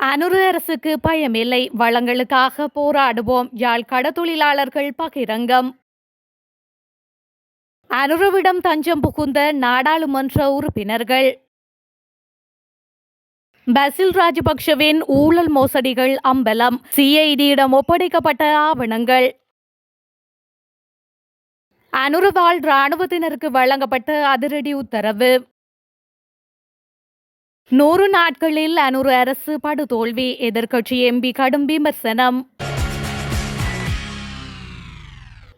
அனுர அரசுக்கு பயமில்லை, வளங்களுக்காக போராடுவோம். யாழ் கடத்தொழிலாளர்கள் பகிரங்கம். அனுரவிடம் தஞ்சம் புகுந்த நாடாளுமன்ற உறுப்பினர்கள். பசில் ராஜபக்ஷவின் ஊழல் மோசடிகள் அம்பலம், சிஐடியிடம் ஒப்படைக்கப்பட்ட ஆவணங்கள். அனுரவால் இராணுவத்தினருக்கு வழங்கப்பட்ட அதிரடி உத்தரவு. 100 நாட்களில் அனுர அரசு படுதோல்வி, எதிர்க்கட்சி எம்பி கடும் விமர்சனம்.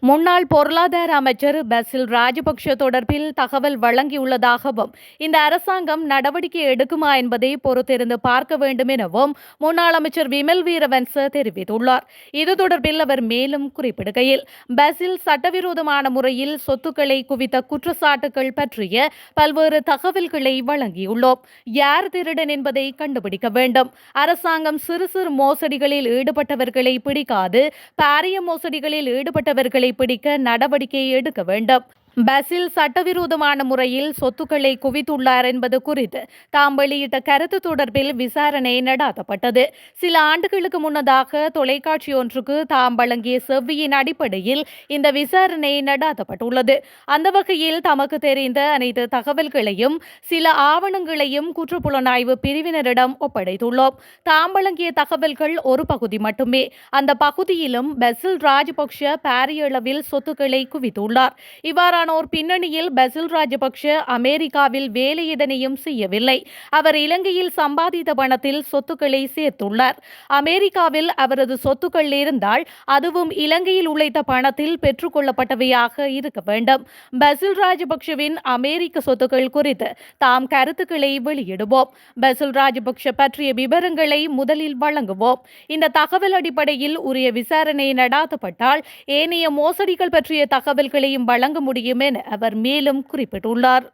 முன்னாள் பொருளாதார அமைச்சர் பசில் ராஜபக்ஷ தொடர்பில் தகவல் வழங்கியுள்ளதாகவும், இந்த அரசாங்கம் நடவடிக்கை எடுக்குமா என்பதை பொறுத்திருந்து பார்க்க வேண்டும் எனவும் முன்னாள் அமைச்சர் விமல் வீரவன்ச தெரிவித்துள்ளார். இது தொடர்பில் அவர் மேலும் குறிப்பிடுகையில், பசில் சட்டவிரோதமான முறையில் சொத்துக்களை குவித்த குற்றச்சாட்டுகள் பற்றிய பல்வேறு தகவல்களை வழங்கியுள்ளோம். யார் திருடன் என்பதை கண்டுபிடிக்க வேண்டும். அரசாங்கம் சிறு சிறு மோசடிகளில் ஈடுபட்டவர்களை பிடிக்காது, பாரிய மோசடிகளில் ஈடுபட்டவர்களை பிடிக்க நடவடிக்கை எடுக்க வேண்டும். பசில் சட்டவிரோதமான முறையில் சொத்துக்களை குவித்துள்ளார் என்பது குறித்து தாம் வெளியிட்ட கருத்து தொடர்பில் விசாரணை நடாத்தப்பட்டது. சில ஆண்டுகளுக்கு முன்னதாக தொலைக்காட்சி ஒன்றுக்கு தாம் வழங்கிய செவ்வியின் அடிப்படையில் இந்த விசாரணை நடாத்தப்பட்டுள்ளது. அந்த வகையில் தமக்கு தெரிந்த அனைத்து தகவல்களையும் சில ஆவணங்களையும் குற்றப்புலனாய்வு பிரிவினரிடம் ஒப்படைத்துள்ளோம். தாம் வழங்கிய தகவல்கள் ஒரு பகுதி மட்டுமே. அந்த பகுதியிலும் பசில் ராஜபக்ஷ பாரிய அளவில் சொத்துக்களை குவித்துள்ளார். இவ்வாறான ஒரு பின்னணியில் பசில் ராஜபக்ஷ அமெரிக்காவில் வேலை எதனையும் செய்யவில்லை. அவர் இலங்கையில் சம்பாதித்த பணத்தில் சொத்துக்களை சேர்த்துள்ளார். அமெரிக்காவில் அவரது சொத்துக்கள் இருந்தால் அதுவும் இலங்கையில் உழைத்த பணத்தில் பெற்றுக் கொள்ளப்பட்டவையாக இருக்க வேண்டும். பசில் ராஜபக்ஷவின் அமெரிக்க சொத்துக்கள் குறித்து தாம் கருத்துக்களை வெளியிடுவோம். பசில் ராஜபக்ஷ பற்றிய விவரங்களை முதலில் வழங்குவோம். இந்த தகவல் அடிப்படையில் உரிய விசாரணை நடாத்தப்பட்டால் ஏனைய மோசடிகள் பற்றிய தகவல்களையும் வழங்க முடியும் என அவர் மேலும் குறிப்பிட்டுள்ளார்.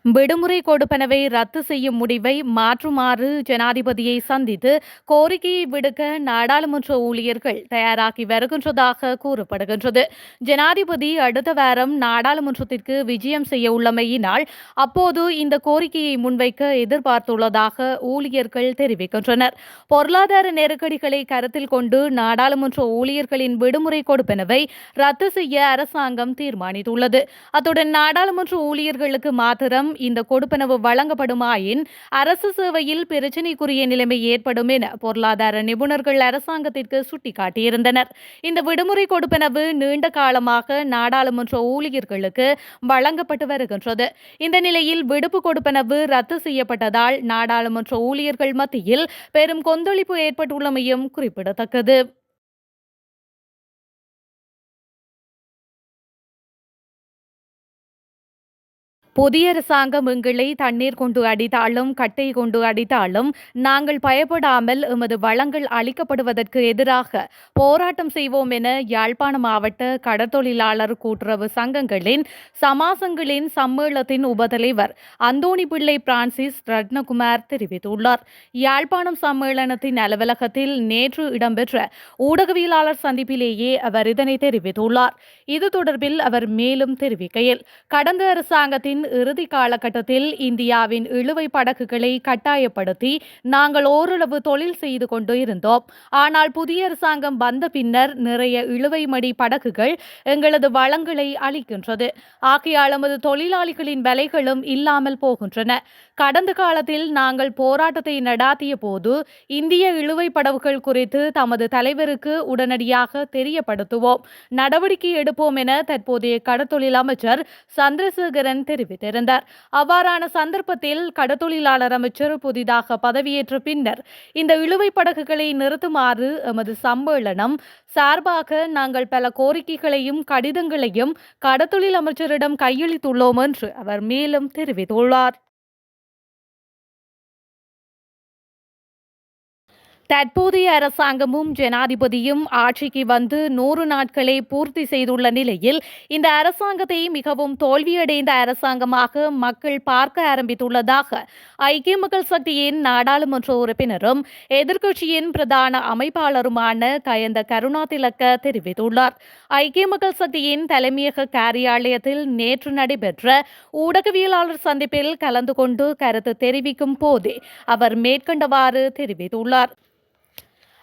விடுமுறை கொடுப்பனவை ரத்து செய்யும் முடிவை மாற்றுமாறு ஜனாதிபதியை சந்தித்து கோரிக்கையை விடுக்க நாடாளுமன்ற ஊழியர்கள் தயாராகி வருகின்றதாக கூறப்படுகின்றது. ஜனாதிபதி அடுத்த வாரம் நாடாளுமன்றத்திற்கு விஜயம் செய்ய உள்ளமையினால் அப்போது இந்த கோரிக்கையை முன்வைக்க எதிர்பார்த்துள்ளதாக ஊழியர்கள் தெரிவிக்கின்றனர். பொருளாதார நெருக்கடிகளை கருத்தில் கொண்டு நாடாளுமன்ற ஊழியர்களின் விடுமுறை கொடுப்பனவை ரத்து செய்ய அரசாங்கம் தீர்மானித்துள்ளது. அத்துடன் நாடாளுமன்ற ஊழியர்களுக்கு மாத்திரம் இந்த கொடுப்பனவு வழங்கப்படுமாயின் அரசு சேவையில் பிரச்சினைக்குரிய நிலைமை ஏற்படும் என பொருளாதார நிபுணர்கள் அரசாங்கத்திற்கு சுட்டிக்காட்டியிருந்தனர். இந்த விடுமுறை கொடுப்பனவு நீண்ட காலமாக நாடாளுமன்ற ஊழியர்களுக்கு வழங்கப்பட்டு வருகின்றது. இந்த நிலையில் விடுப்பு கொடுப்பனவு ரத்து செய்யப்பட்டதால் நாடாளுமன்ற ஊழியர்கள் மத்தியில் பெரும் கொந்தளிப்பு ஏற்பட்டுள்ளமையும் குறிப்பிடத்தக்கது. புதிய அரசாங்கம் எங்களை தண்ணீர் கொண்டு அடித்தாலும் கட்டை கொண்டு அடித்தாலும் நாங்கள் பயப்படாமல் எமது வளங்கள் அளிக்கப்படுவதற்கு எதிராக போராட்டம் செய்வோம் என யாழ்ப்பாண மாவட்ட கடற்தொழிலாளர் கூட்டுறவு சங்கங்களின் சமாசங்களின் சம்மேளத்தின் உபதலைவர் அந்தோணி பிள்ளை பிரான்சிஸ் ரத்னகுமார் தெரிவித்துள்ளார். யாழ்ப்பாணம் சம்மேளனத்தின் அலுவலகத்தில் நேற்று இடம்பெற்ற ஊடகவியலாளர் சந்திப்பிலேயே அவர் இதனை தெரிவித்துள்ளார். இது தொடர்பில் அவர் மேலும் தெரிவிக்கையில், கடந்த அரசாங்கத்தின் இறுதி காலகட்டத்தில் இந்தியாவின் இழுவை படகுகளை கட்டாயப்படுத்தி நாங்கள் ஓரளவு தொழில் செய்து கொண்டு இருந்தோம். ஆனால் புதிய அரசாங்கம் வந்த பின்னர் நிறைய இழுவை மடி படகுகள் எங்களது வளங்களை அளிக்கின்றது. ஆகையால் நமது தொழிலாளிகளின் விலைகளும் இல்லாமல் போகின்றன. கடந்த காலத்தில் நாங்கள் போராட்டத்தை நடாத்திய போது இந்திய இழுவை படகுகள் குறித்து தமது தலைவருக்கு உடனடியாக தெரியப்படுத்துவோம், நடவடிக்கை எடுப்போம் என தற்போதைய கடற்தொழில் அமைச்சர் சந்திரசேகரன் தெரிவித்திருந்தார். அவ்வாறான சந்தர்ப்பத்தில் கடற்தொழிலாளர் அமைச்சர் புதிதாக பதவியேற்ற பின்னர் இந்த இழுவை படகுகளை நிறுத்துமாறு எமது சம்மேளனம் சார்பாக நாங்கள் பல கோரிக்கைகளையும் கடிதங்களையும் கடற்தொழில் அமைச்சரிடம் கையளித்துள்ளோம் என்று அவர் மேலும் தெரிவித்துள்ளார். தற்போதைய அரசாங்கமும் ஜனாதிபதியும் ஆட்சிக்கு வந்து 100 நாட்களை பூர்த்தி செய்துள்ள நிலையில் இந்த அரசாங்கத்தை மிகவும் தோல்வியடைந்த அரசாங்கமாக மக்கள் பார்க்க ஆரம்பித்துள்ளதாக ஐக்கிய மக்கள் சக்தியின் நாடாளுமன்ற உறுப்பினரும் எதிர்க்கட்சியின் பிரதான அமைப்பாளருமான கயந்த கருணாதிலக்க தெரிவித்துள்ளார். ஐக்கிய மக்கள் சக்தியின் தலைமையக காரியாலயத்தில் நேற்று நடைபெற்ற ஊடகவியலாளர் சந்திப்பில் கலந்து கொண்டு கருத்து தெரிவிக்கும் போதே அவர் மேற்கண்டவாறு தெரிவித்துள்ளார்.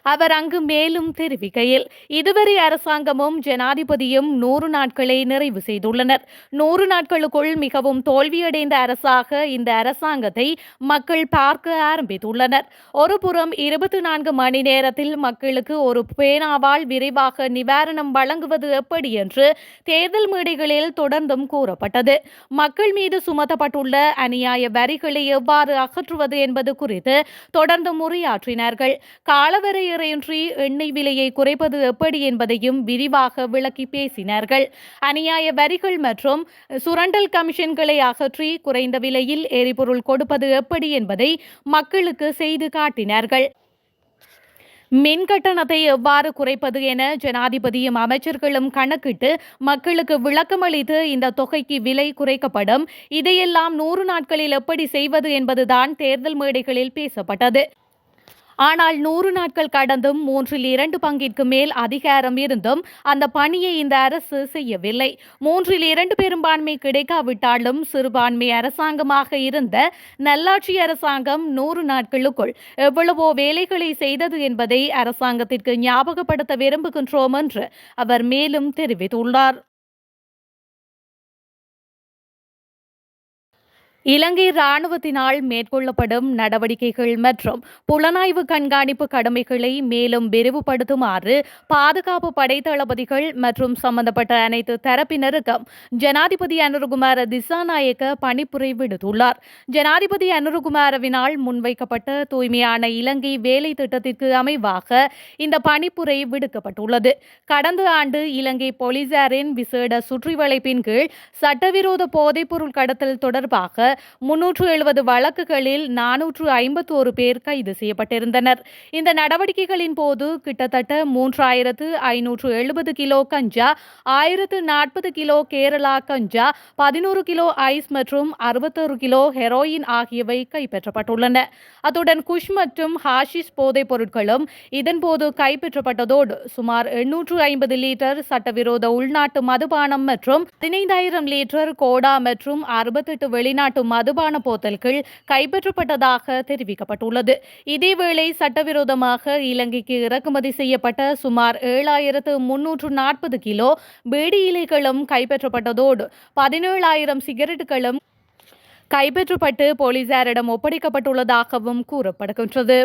அவர் அங்கு மேலும் தெரிவிக்கையில், இதுவரை அரசாங்கமும் ஜனாதிபதியும் 100 நாட்களை நிறைவு செய்துள்ளனர். 100 நாட்களுக்குள் மிகவும் தோல்வியடைந்த அரசாக இந்த அரசாங்கத்தை மக்கள் பார்க்க ஆரம்பித்துள்ளனர். ஒருபுறம் 24 மணி நேரத்தில் மக்களுக்கு ஒரு பேனாவால் விரைவாக நிவாரணம் வழங்குவது எப்படி என்று தேர்தல் மேடைகளில் தொடர்ந்தும் கூறப்பட்டது. மக்கள் மீது சுமத்தப்பட்டுள்ள அநியாய வரிகளை எவ்வாறு அகற்றுவது என்பது குறித்து தொடர்ந்து உரையாற்றினார்கள். காலவரையறையின்றி எண்ணெய் விலையை குறைப்பது எப்படி என்பதையும் விரிவாக விளக்கி பேசினார்கள். அநியாய வரிகள் மற்றும் சுரண்டல் கமிஷன்களை அகற்றி குறைந்த விலையில் எரிபொருள் கொடுப்பது எப்படி என்பதை மக்களுக்கு செய்து காட்டினார்கள். மின் கட்டணத்தை எவ்வாறு குறைப்பது என ஜனாதிபதியும் அமைச்சர்களும் கணக்கிட்டு மக்களுக்கு விளக்கமளித்து இந்த தொகைக்கு விலை குறைக்கப்படும். இதையெல்லாம் 100 நாட்களில் எப்படி செய்வது என்பதுதான் தேர்தல் மேடைகளில் பேசப்பட்டது. ஆனால் 100 நாட்கள் கடந்தும் 2/3 பங்கிற்கு மேல் அதிகாரம் இருந்தும் அந்த பணியை இந்த அரசு செய்யவில்லை. 2/3 பெரும்பான்மை கிடைக்காவிட்டாலும் சிறுபான்மை அரசாங்கமாக இருந்த நல்லாட்சி அரசாங்கம் 100 நாட்களுக்குள் எவ்வளவோ வேலைகளை செய்தது என்பதை அரசாங்கத்திற்கு ஞாபகப்படுத்த விரும்புகின்றோம் என்று அவர் மேலும் தெரிவித்துள்ளார். இலங்கை ராணுவத்தினால் மேற்கொள்ளப்படும் நடவடிக்கைகள் மற்றும் புலனாய்வு கண்காணிப்பு கடமைகளை மேலும் விரிவுபடுத்துமாறு பாதுகாப்பு படை தளபதிகள் மற்றும் சம்பந்தப்பட்ட அனைத்து தரப்பினருக்கும் ஜனாதிபதி அனுரகுமார திசாநாயக்க பணிப்புரை விடுத்துள்ளார். ஜனாதிபதி அனுரகுமாரவினால் முன்வைக்கப்பட்ட தூய்மையான இலங்கை வேலை திட்டத்திற்கு அமைவாக இந்த பணிப்புரை விடுக்கப்பட்டுள்ளது. கடந்த ஆண்டு இலங்கை போலீசாரின் விசேட சுற்றிவளைப்பின் கீழ் சட்டவிரோத போதைப்பொருள் கடத்தல் தொடர்பாக 370 வழக்குகளில் 451 பேர் கைது செய்யப்பட்டிருந்தனர். இந்த நடவடிக்கைகளின் போது கிட்டத்தட்ட 3570 கிலோ கஞ்சா, 1040 கிலோ கேரளா கஞ்சா, 11 கிலோ ஐஸ் மற்றும் 61 கிலோ ஹெரோயின் ஆகியவை கைப்பற்றப்பட்டுள்ளன. அத்துடன் குஷ் மற்றும் ஹாஷிஷ் போதைப் பொருட்களும் இதன்போது கைப்பற்றப்பட்டதோடு சுமார் 850 லிட்டர் சட்டவிரோத உள்நாட்டு மதுபானம் மற்றும் 15,000 லிட்டர் கோடா மற்றும் 68 வெளிநாட்டு மதுபான போத்தல்கள் கைப்பற்றப்பட்டதாக தெரிவிக்கப்பட்டுள்ளது. இதேவேளை சட்டவிரோதமாக இலங்கைக்கு இறக்குமதி செய்யப்பட்ட சுமார் 7,340 கிலோ பீடி இலைகளும் கைப்பற்றப்பட்டதோடு 17,000 சிகரெட்டுகளும் கைப்பற்றப்பட்டு போலீசாரிடம் ஒப்படைக்கப்பட்டுள்ளதாகவும் கூறப்படுகின்றது.